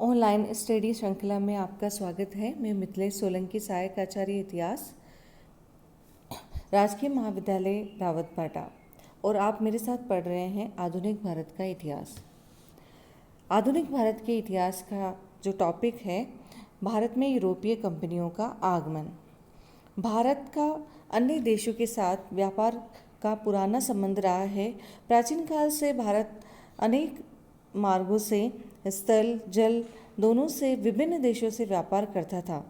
Online study श्रृंखला में आपका स्वागत है। मैं मिथिलेश सोलंकी, सहायक आचार्य इतिहास, राजकीय महाविद्यालय रावतबाटा, और आप मेरे साथ पढ़ रहे हैं आधुनिक भारत का इतिहास। आधुनिक भारत के इतिहास का जो टॉपिक है, भारत में यूरोपीय कंपनियों का आगमन। भारत का अन्य देशों के साथ व्यापार का पुराना संबंध रहा है। प्राचीन काल से भारत अनेक मार्गों से, स्थल जल दोनों से, विभिन्न देशों से व्यापार करता था।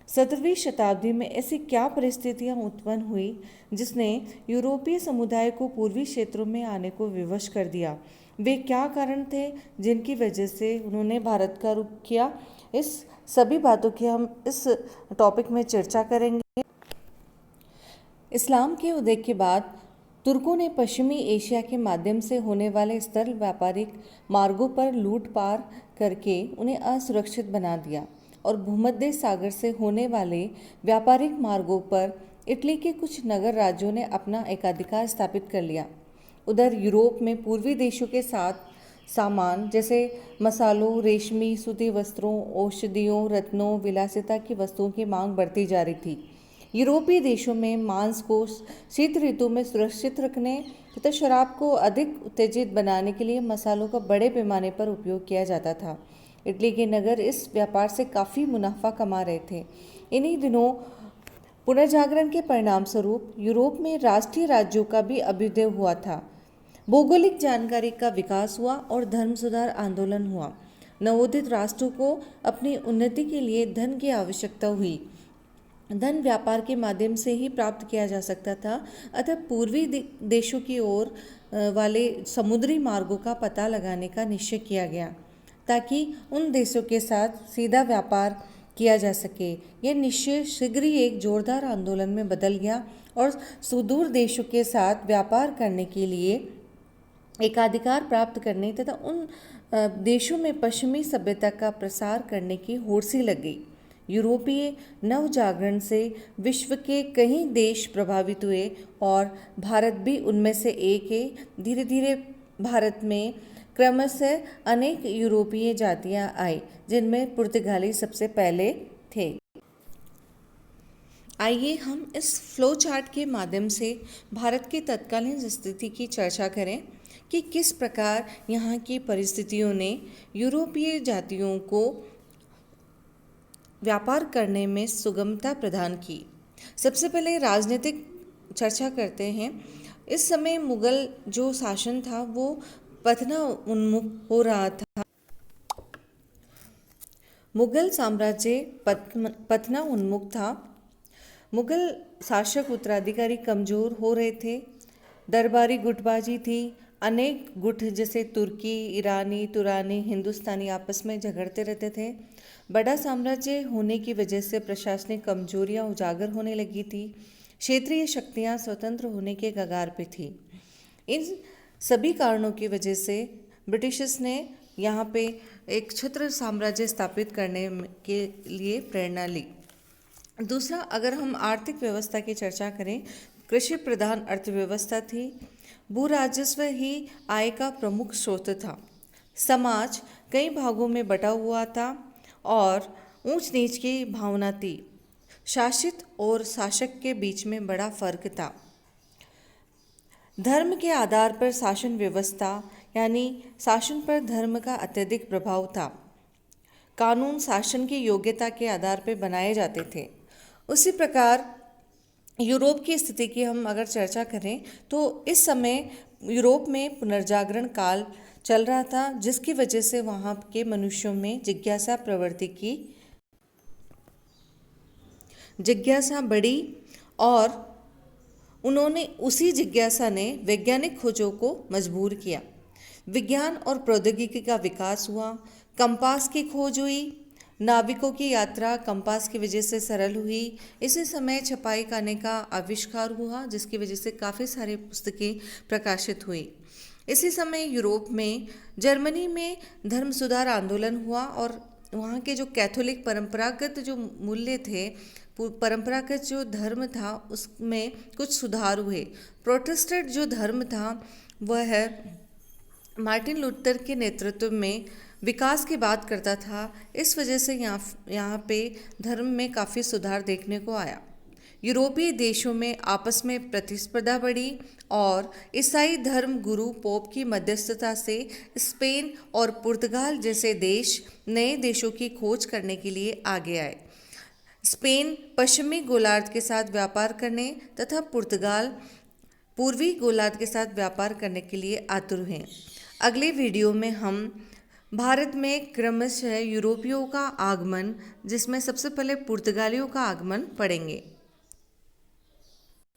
17वीं शताब्दी में ऐसी क्या परिस्थितियां उत्पन्न हुई जिसने यूरोपीय समुदाय को पूर्वी क्षेत्रों में आने को विवश कर दिया? वे क्या कारण थे जिनकी वजह से उन्होंने भारत का रुख किया? इस सभी बातों की हम इस टॉपिक में चर्चा करेंगे। इस्लाम के उदय के बाद तुर्कों ने पश्चिमी एशिया के माध्यम से होने वाले स्थल व्यापारिक मार्गों पर लूटपाट करके उन्हें असुरक्षित बना दिया और भूमध्य सागर से होने वाले व्यापारिक मार्गों पर इटली के कुछ नगर राज्यों ने अपना एकाधिकार स्थापित कर लिया। उधर यूरोप में पूर्वी देशों के साथ सामान जैसे मसालों, रेशमी सूती वस्त्रों, औषधियों, रत्नों, विलासिता की वस्तुओं की मांग बढ़ती जा रही थी। यूरोपीय देशों में मांस को शीत ऋतु में सुरक्षित रखने तथा शराब को अधिक उत्तेजित बनाने के लिए मसालों का बड़े पैमाने पर उपयोग किया जाता था। इटली के नगर इस व्यापार से काफ़ी मुनाफा कमा रहे थे। इन्हीं दिनों पुनर्जागरण के परिणाम स्वरूप यूरोप में राष्ट्रीय राज्यों का भी अभ्युदय हुआ था। भौगोलिक जानकारी का विकास हुआ और धर्म सुधार आंदोलन हुआ। नवोदित राष्ट्रों को अपनी उन्नति के लिए धन की आवश्यकता हुई। धन व्यापार के माध्यम से ही प्राप्त किया जा सकता था, अतः पूर्वी देशों की ओर वाले समुद्री मार्गों का पता लगाने का निश्चय किया गया ताकि उन देशों के साथ सीधा व्यापार किया जा सके। यह निश्चय शीघ्र ही एक जोरदार आंदोलन में बदल गया और सुदूर देशों के साथ व्यापार करने के लिए एकाधिकार प्राप्त करने तथा उन देशों में पश्चिमी सभ्यता का प्रसार करने की होड़ सी लग गई। यूरोपीय नवजागरण से विश्व के कई देश प्रभावित हुए और भारत भी उनमें से एक है। धीरे धीरे भारत में क्रमशः अनेक यूरोपीय जातियां आई, जिनमें पुर्तगाली सबसे पहले थे। आइए हम इस फ्लो चार्ट के माध्यम से भारत की तत्कालीन स्थिति की चर्चा करें कि किस प्रकार यहाँ की परिस्थितियों ने यूरोपीय जातियों को व्यापार करने में सुगमता प्रदान की। सबसे पहले राजनीतिक चर्चा करते हैं। इस समय मुगल जो शासन था वो पतना उन्मुख हो रहा था। मुगल साम्राज्य पतना उन्मुख था। मुगल शासक उत्तराधिकारी कमज़ोर हो रहे थे। दरबारी गुटबाजी थी। अनेक गुट जैसे तुर्की, ईरानी, तुरानी, हिंदुस्तानी आपस में झगड़ते रहते थे। बड़ा साम्राज्य होने की वजह से प्रशासनिक कमजोरियां उजागर होने लगी थी। क्षेत्रीय शक्तियां स्वतंत्र होने के कगार पे थी। इन सभी कारणों की वजह से ब्रिटिशर्स ने यहाँ पे एक छत्र साम्राज्य स्थापित करने के लिए प्रेरणा ली। दूसरा, अगर हम आर्थिक व्यवस्था की चर्चा करें, कृषि प्रधान अर्थव्यवस्था थी। भू राजस्व ही आय का प्रमुख स्रोत था। समाज कई भागों में बटा हुआ था और ऊंच नीच की भावना थी। शासित और शासक के बीच में बड़ा फर्क था। धर्म के आधार पर शासन व्यवस्था, यानी शासन पर धर्म का अत्यधिक प्रभाव था। कानून शासन की योग्यता के आधार पर बनाए जाते थे। उसी प्रकार यूरोप की स्थिति की हम अगर चर्चा करें तो इस समय यूरोप में पुनर्जागरण काल चल रहा था, जिसकी वजह से वहाँ के मनुष्यों में जिज्ञासा प्रवृत्ति की जिज्ञासा बढ़ी और उन्होंने उसी जिज्ञासा ने वैज्ञानिक खोजों को मजबूर किया। विज्ञान और प्रौद्योगिकी का विकास हुआ। कंपास की खोज हुई। नाविकों की यात्रा कंपास की वजह से सरल हुई। इसी समय छपाई करने का आविष्कार हुआ, जिसकी वजह से काफ़ी सारे पुस्तकें प्रकाशित हुई। इसी समय यूरोप में, जर्मनी में धर्म सुधार आंदोलन हुआ और वहाँ के जो कैथोलिक परंपरागत जो मूल्य थे, परंपरागत जो धर्म था, उसमें कुछ सुधार हुए। प्रोटेस्टेंट जो धर्म था वह मार्टिन लूथर के नेतृत्व में विकास की बात करता था। इस वजह से यहाँ पे धर्म में काफ़ी सुधार देखने को आया। यूरोपीय देशों में आपस में प्रतिस्पर्धा बढ़ी और ईसाई धर्म गुरु पोप की मध्यस्थता से स्पेन और पुर्तगाल जैसे देश नए देशों की खोज करने के लिए आगे आए। स्पेन पश्चिमी गोलार्ध के साथ व्यापार करने तथा पुर्तगाल पूर्वी गोलार्ध के साथ व्यापार करने के लिए आतुर हैं। अगले वीडियो में हम भारत में क्रमशः यूरोपियों का आगमन, जिसमें सबसे पहले पुर्तगालियों का आगमन पढ़ेंगे।